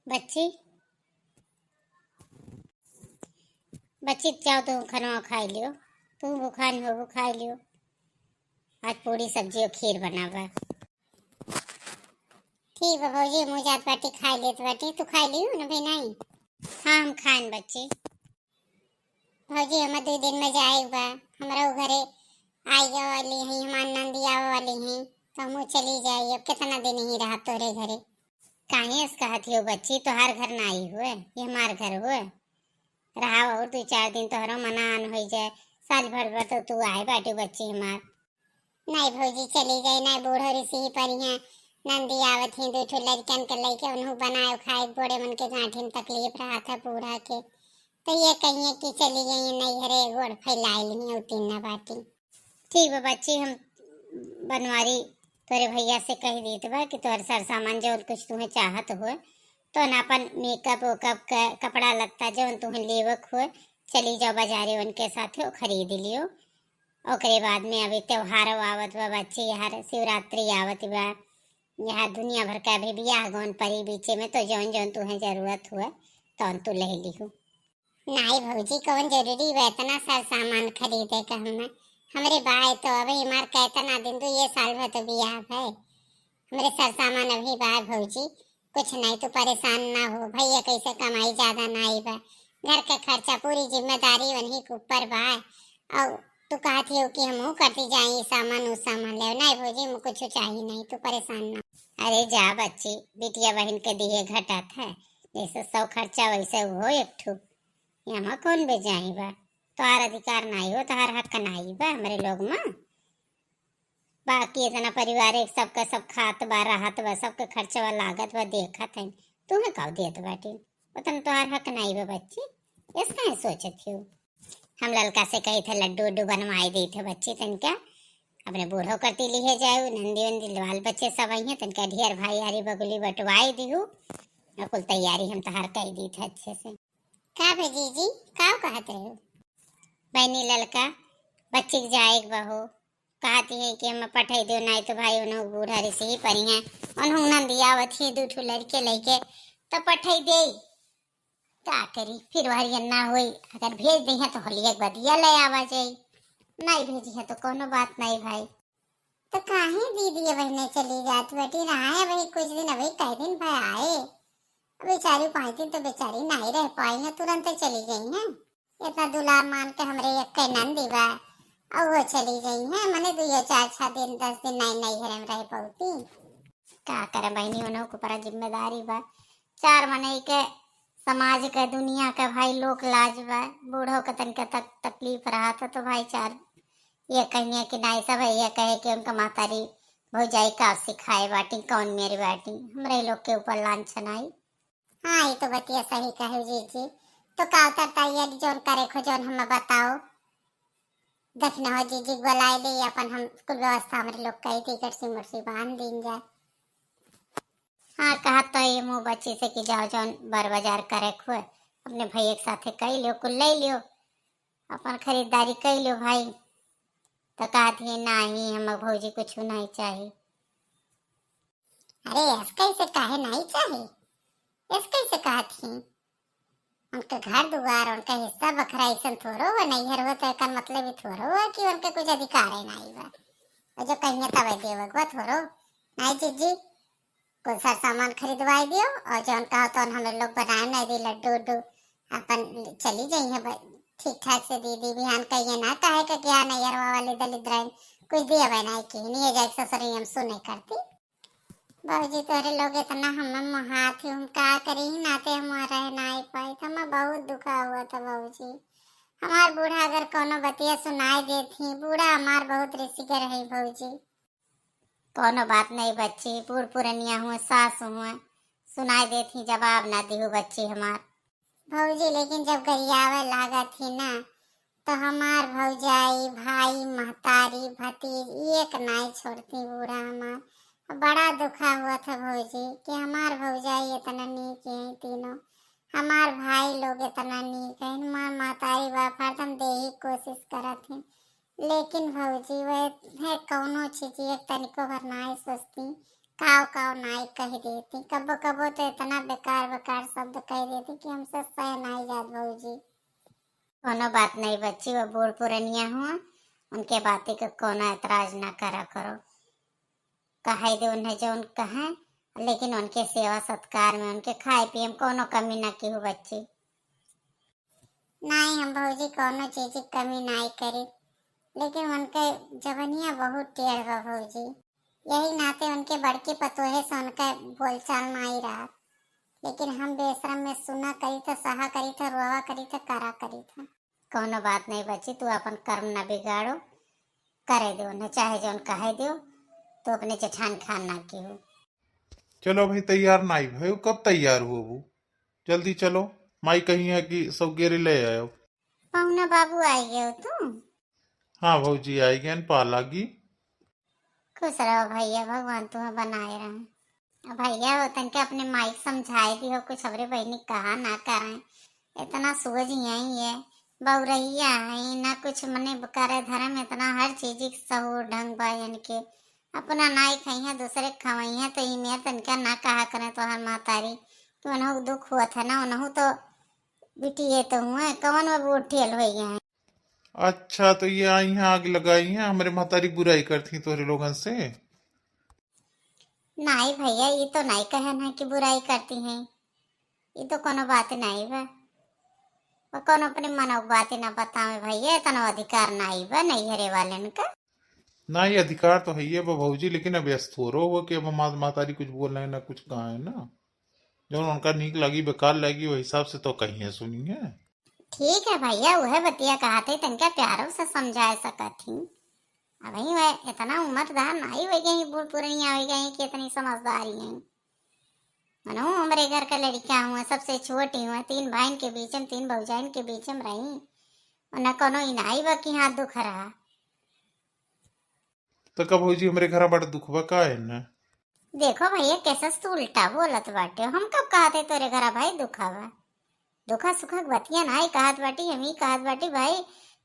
बच्ची बच्ची जाओ तुम खाना खाई लियो। तुम भूखा नहीं हो, खाई लियो। आज पूरी सब्जी और खीर बनावा। ठीक है भौजी, मुँह जात बाटी खाई लेत बाटी। तू खाई लियो ना भाई? नहीं, हाँ हम खाएं बच्ची। भौजी हम 2 दिन में जाएगा। हमारा घरे आई वाली है, हमार नंदी आवे वाली है, तो हम चली जाए। अब कितना दिन ही रहा तोरे घरे। काहे इस कहती हो बच्ची? तोहार घर ना आई हुए, ये हमार घर हुए। रहा और 2-4 दिन तोहरो मना आन हो जाए। साल भर तो तू आए बाटी बच्ची हमार। नहीं भौजी चली गई, नहीं बूढ़ो ऋषि ही पर है। नंदी आवत ही 2 ठो लड़कन के लइके उन्हों बनाए खाए। बड़े मन के गांठीन तकलीफ रहा था बूढ़ा के, तो ये कहिए कि चली गई नहीं घरे गोड़ फैलाई ली 3 बाटी। ठीक है बच्ची, हम बनवारी तोरे भैया से कह देत बा कि तोहर सर सामान जो कुछ तुम्हें चाहत हो तो ना अपन मेकअप वेकअप का कपड़ा लत्ता जो तुम्हें लेवक हो, चली जाओ बाजारे उनके साथ खरीद लियो। ओकरे बाद में अभी त्योहार आवत बा बच्ची, यार शिवरात्रि आवत बा, यहाँ दुनिया भर का भी बियाह गौन परी बीचे में, तो जौन जौन तुम्हें जरूरत हुआ तो तू ले लियो। नहीं भौजी कौन जरूरी बा इतना सार सामान खरीदे का? हमरे बाय तो अभी हमार कहतना दिन तो ये साल भर तो बियाह है। हमरे सर सामान अभी बा भौजी, कुछ नहीं तो परेशान ना हो। भैया कैसे कमाई ज्यादा नहीं बा, घर का खर्चा पूरी जिम्मेदारी उन्हीं के ऊपर बा। और तू कहती हो कि हम करती जाए सामान उस सामान ले। नहीं भौजी मुझे कुछ चाहिए नहीं, तू परेशान ना। अरे जा बच्ची, बिटिया बहन के दिए घटत है, जैसे 100 खर्चा वैसे हो एक ठू। यहाँ कौन बेजाई बा? तोहार अधिकार नहीं हो, तोहार हक नहीं बा हमारे लोग में। बाकी इतना परिवार एक सबका सब खात बा रहत बा, सबके खर्चवा लागत बा देखत है। तुम्हें कब देत बाटी? उतना तोहार हक नहीं बा बच्ची, इसका ही सोचत हो। हम ललका से कही थे लड्डू उड्डू बनवाई दी थे बच्ची, तनका अपने बूढ़ो करती लिए जाए। नंदी वंदी बाल बच्चे सब आई हैं, तनका ढेर भाई यारी बगुली बटवाई दी हूँ। और कुल तैयारी हम तहार कही दी थे अच्छे से। का भेजी जी का कहते हो? बहनी ललका बच्ची के जाए बहो कहती है कि हम पठाई दो, नहीं तो भाई उन्होंने बूढ़ा ऋषि ही परी हैं, उन्होंने नंदी आवत ही 2 ठो लड़के लेके तो पठाई दे। क्या करी फिर वही ना हुई, अगर भेज दी है तो होलिया के बदिया ले आवा जाई, नहीं भेजी है तो कोनो बात नहीं भाई। तो काहे दीदी बहने चली जाती बेटी? रहा है वही कुछ दिन, अभी कई दिन भाई आए, बेचारी 5 दिन तो बेचारी नहीं रह पाई है, तुरंत चली गई है। इतना दुलार मान के हमरे एक नंदी बा और वो चली गई है। मैंने 2-4-6 दिन 10 दिन नहीं नहीं घर में रह पाती। क्या करे बहनी, उन्हों को पर जिम्मेदारी बा। 4 मने के समाज के दुनिया का भाई लोक लाज बा। बूढ़ों का तनका तक तकलीफ रहा था तो भाई 4 ये कहिए कि नहीं सब ये कहे कि उनका मातारी भौजाई का सिखाए बाटी कौन मेरी बाटी, हमरे लोग के ऊपर लांछन आई। हाँ ये तो बतिया सही कहे जी। तो का तैयारी जोन करे खो जोन हमें बताओ। देखना हो जीजी बुलाए ले अपन हम कुल व्यवस्था हमारे लोग कही टिकट सिमरसी बांध दिन जाए। हाँ कहा तो ये मुँह बच्ची से कि जाओ जौन बार बाजार करे खुए अपने भैया के साथे कही लियो, कुल ले लियो, अपन खरीदारी कर लियो भाई। तो कहती नहीं हम भौजी कुछ नहीं चाहिए। अरे ऐसे कैसे काहे नहीं चाहिए? ऐसे कैसे कहती? उनके घर दुआर उनका हिस्सा बखरा ऐसा थोड़ो हुआ, नहीं हर हो तो का मतलब ही थोड़ो हुआ कि उनके कुछ अधिकार ही नहीं बा। और जो कहिए तब देवक बा थोड़ो नहीं जीजी, कुछ सार सामान खरीदवाई दियो और जो कहो तो हम लोग बनाए नहीं दी लड्डू उड्डू अपन चली जाई है ठीक ठाक से। दीदी बिहान कहिए ना कहे का क्या नहीं यार वाले दलित रहे कुछ दिया बनाए की नहीं जाए ससुर हम सुने करती। बाबूजी तोरे लोग इतना हम हाथ हम का करी नाते हम रह नहीं पाए, हमें बहुत दुखा हुआ था बाबूजी। हमार बूढ़ा अगर कोनो बतिया सुनाई देती, बूढ़ा हमार बहुत रिसिक रही बाबूजी। कोनो बात नहीं बच्ची, बूढ़ पुरनिया हुए सास हुए सुनाई देती जवाब ना दी बच्ची हमार भौजी। लेकिन जब गरियावे लागा थी ना तो हमार भौजाई भाई महतारी भतीज एक नहीं छोड़ती बूढ़ा हमार। बड़ा दुखा हुआ था भौजी कि हमार भौजाई इतना नीक है तीनों, हमार भाई लोग इतना नीक है, हमार महतारी बाप हरदम दे ही कोशिश करत है। लेकिन भौजी वह है कौनो चीज एक तनिको भर नहीं सोचती काव काव नाई कह देती, कबो कबो तो इतना बेकार बेकार शब्द कह देती कि हमसे सह नहीं जात भौजी। कोनो बात नहीं बच्ची, वो बूढ़ पुरनिया हुआ, उनके बातें का कोनो एतराज ना करा करो। कहे दे उन्हें जो कहे, लेकिन उनके सेवा सत्कार में, उनके खाए पिए में कोनो कमी ना की हो बच्ची। नहीं हम भौजी कोनो चीज की कमी नहीं करी, लेकिन उनके जवनिया बहुत टेढ़ बा भौजी। यही नाते उनके बड़के पतोहे से उनका बोलचाल नहीं रहा, लेकिन हम बेशरम में सुना करी था, सहा करी था, रोवा करी था, करा करी था। कोनो बात नहीं बच्ची, तू अपन कर्म न बिगाड़ो, करे दो उन्हें, चाहे जो कहे दो, तो अपने चठान खान ना की हो। चलो भाई, तैयार नहीं भाई, कब तैयार हो वो? जल्दी चलो, माई कही है कि सब गेरे ले आयो। पहुना बाबू आई गए हो तुम? हाँ भौजी आई गए पालागी। खुश रहो भैया, भगवान तुम्हें बनाए रहे। भैया हो तनके अपने माइक समझाए दी हो, कुछ हमरे बहनी कहा ना करें, इतना सूझ यही है, बहुरहिया है ना, कुछ मने करे धर्म, इतना हर चीज सहूर ढंग बा, यानी के अपना नाई खाई है दूसरे खवाई है, तो इमें तनका ना कहा करें तो हर मातारी कि उन्हों दुख हुआ था ना, उन्हों तो बिटी ये तो हुए कवन में बूढ़ियल हो गए हैं। अच्छा, तो ये आई हैं आग लगाई हैं, हमारे महतारी बुराई करती तोरे लोगन से? नहीं भैया, ये तो नहीं कहन है कि बुराई करती हैं, ये तो कोनो बात नहीं बा, वो कोनो अपने मन की बात ना बतावे भैया, इतना अधिकार नहीं बा नहीं हरे वाले का। ना ये अधिकार तो है ये भौजी, लेकिन अब व्यस्त हो रहो हो कि अब महतारी कुछ बोल रहे हैं ना कुछ कहा है ना, जो उनका नीक लगी बेकार लगी वो हिसाब से तो कही है सुनी है। ठीक है भैया, वह बतिया कहा थे तनका प्यारों से समझा सकत थी, अभी वह इतना उम्रदार नहीं हो गई, बूढ़ पुरानिया हो गई कि इतनी समझदारी है। मनो हमारे घर का लड़का हुआ, सबसे छोटी हुआ, 3 भाई के बीच में, 3 भौजाइन के बीच में रही, और न कोनो इनाई बा की हाथ दुख रहा। तो कब भौजी हमारे घर बड़ा दुखवा का है ना? देखो भैया कैसा तू उल्टा बोलत बाटे, हम कब कहते तोरे घर भाई दुखावा, दुखा सुखा बतिया नहीं कहत बाटी, हम ही कहत बाटी भाई,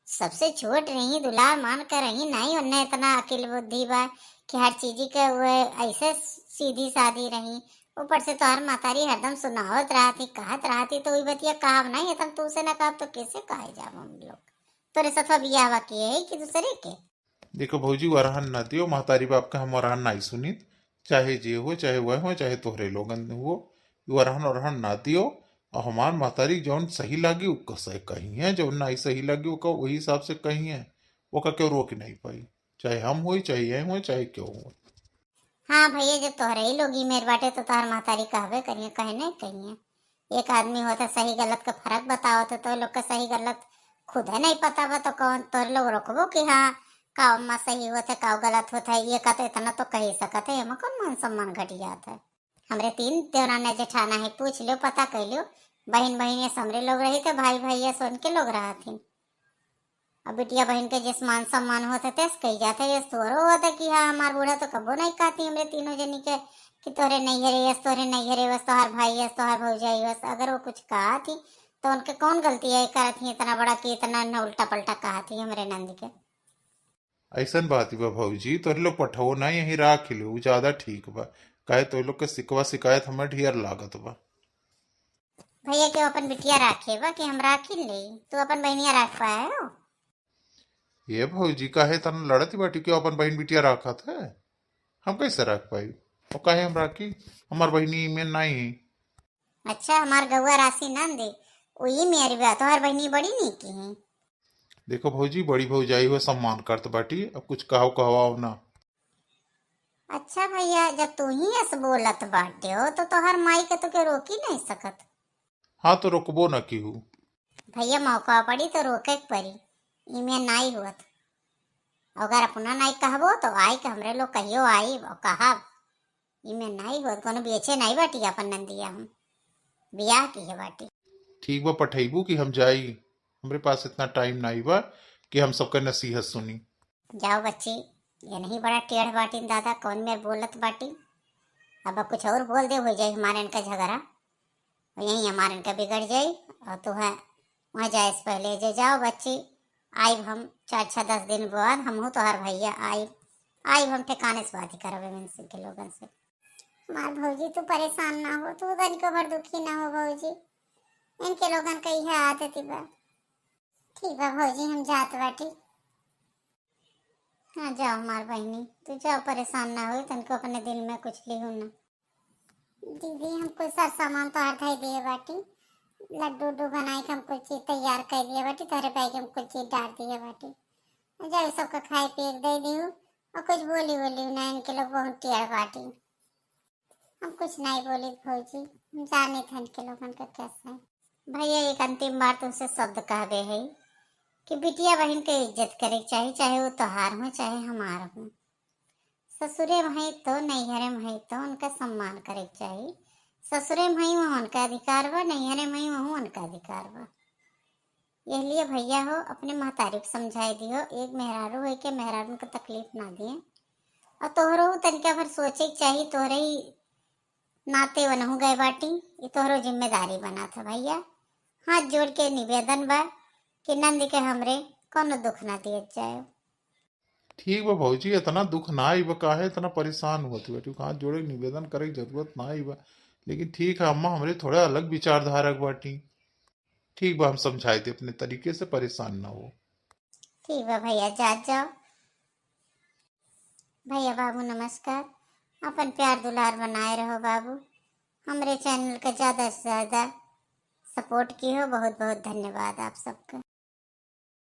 सबसे छोट रही, दुलार मान कर रही नहीं, उन्हें इतना अकिल बुद्धि बा कि हर चीज के वो ऐसे सीधी सादी रही, ऊपर से तो हर मातारी हरदम सुनावत रहा थी, कहत रहा थी, तो वही बतिया कहाव नहीं, तब तू से ना कहा तो कैसे कहे जाब हम लोग, तोरे साथ बियाह किए है कि दूसरे के। देखो भौजी, वरहन ना दियो, महतारी बाप का हम वरहन नहीं सुनित, चाहे जे हो चाहे वह हो चाहे तोहरे लोगन हो, वरहन वरहन ना दियो। और हमार महतारी जौन सही लागी वो सही कही है, जौन नहीं सही लागी वो वही हिसाब से कही है, वो का क्यों रोक नहीं पाई, चाहे हम हो चाहे यह हो चाहे क्यों हो। हाँ भैया, जब तोहरे ही लोग ही मेरे बाटे तो तोहर महतारी कहबे करिए, कहे नहीं कहिए, एक आदमी होता सही गलत का फर्क बताओ तो लोग का सही गलत खुद है नहीं पता बा, तो कौन तोहर लोग रोकबो कि हाँ का अम्मा सही होता का गलत होता है, ये का तो इतना तो कही सकते है, कौन मान सम्मान घट जाता है। हमरे 3 देवराना जेठाना है, पूछ लो पता कर लो, बहन बहन ये समरे लोग रही थे, भाई भाई ये सोन के लोग रहा थी, अब बिटिया बहन के जिस मान सम्मान होते थे कही जाते ये तोरो होता कि हाँ हमार बूढ़ा तो कबो नहीं कहती हमरे तीनों जनी के कि तोरे नहीं हरे यस, तोरे नहीं हरे बस, तोहार भाई यस, तोहार भौजाई बस, अगर वो कुछ कहा थी तो उनके कौन गलती है करत थी इतना बड़ा कि इतना न उल्टा पलटा कहा थी हमरे नंद के। ऐसन बात बा भौजी, तोहरे लोग पठो ना यही राख लो ज्यादा ठीक बा, काहे तो लोग के सिकवा शिकायत हमें ढेर लागत बा। भैया क्यों अपन बिटिया राखे बा कि हम राखी ले, तू अपन बहनिया राख पाए हो? ये भौजी काहे तना लड़त बाटी, क्यों अपन बहन बिटिया राखत है, हम कैसे रख पाई, और काहे हम राखी, हमार बहनी में नहीं है। अच्छा, हमार गौआ राशि नंद वही मेरी बात, तोहार बहनी बड़ी नीक की है। देखो भौजी, बड़ी भौजाई हुआ सम्मान करत बाटी, अब कुछ कहो कहवाओ ना। अच्छा भैया, जब तू ही ऐसे बोलत बाटे हो तो तोहर माई के तो के रोक ही नहीं सकत। हाँ तो रोकबो न की हूँ। भैया मौका पड़ी तो रोके के पड़ी, इमे नहीं हुत, अगर अपना नहीं कहबो तो आई के हमरे लोग कहियो आई और कहब, इमे नहीं हुत, कोनो बेचे नहीं बाटी अपन नंदिया, हम बियाह की है बाटी। ठीक बा, पठेबू कि हम जाई, हमरे पास इतना टाइम नहीं बा कि हम सबका नसीहत सुनी। जाओ बच्ची, ये नहीं बड़ा टेढ़ बाटी दादा, कौन मेरे बोलत बाटी, अब कुछ और बोल दे हो जाए हमारे इनका झगड़ा, और यही हमारे इनका बिगड़ जाये, और तू है वहाँ जाए से पहले जे जाओ बच्ची, आइब हम 4-6-10 दिन बाद, हम हूँ तोहर भैया आइब, आइब हम ठिकाने से बात ही करब इनसे के लोगन से। हमार भौजी तू परेशान ना हो, तू तनिको भर दुखी ना हो भौजी। इनके लोगन का यह आदत बा। ठीक बा भौजी, हम जात बाटी। हाँ जाओ हमार बहनी, तू जाओ, परेशान ना हो, तनिको अपने दिल में कुछ लिहू ना। दीदी हम कुछ सार सामान तो हर दिए बाटी, लड्डू उड्डू बनाई के हम कुछ चीज तैयार कर लिए बाटी, तोहरे बैग में कुछ चीज डाल दिए बाटी। जाओ सबका खाए पिए के दे दियो, और कुछ बोली बोली ना, इनके लोग बहुत टेढ़ बाटी। हम कुछ नहीं बोली भौजी, हम जाने थे इनके लोगन का कैसा है। भैया एक अंतिम बार तुमसे शब्द कहबे है कि बिटिया बहन के इज्जत करे चाहिए, चाहे वो त्योहार हो चाहे हमार हो। ससुरे में तो नैहरे में तो उनका सम्मान करे चाहिए। ससुरे में वहाँ उनका अधिकार बा, नैहरे में वहाँ उनका अधिकार बा। इसलिए भैया हो अपने महतारी को समझाई दियो, एक मेहरारू है के मेहरारू को तकलीफ ना दिए। और तोहरो तनिका भर सोचे चाहिए, तोहरे ही नाते बनहु गए बाटी, ये तोहरो जिम्मेदारी बना था भैया। हाथ जोड़ के निवेदन बा कि नंद के हमरे कोनो दुख ना दिए जाए। ठीक बा भौजी, इतना दुख ना आई बा, काहे इतना परेशान होती बेटी, हाथ जोड़े के निवेदन करे की जरूरत ना आई बा। लेकिन ठीक है अम्मा, हमरे थोड़ा अलग विचारधारा के बाटी। ठीक बा, हम समझाए थे अपने तरीके से, परेशान ना हो। ठीक बा भैया, जाओ। भैया बाबू नमस्कार, अपन प्यार दुलार बनाए रहो बाबू। हमरे चैनल का ज़्यादा से ज़्यादा सपोर्ट की हो, बहुत बहुत धन्यवाद आप सबका।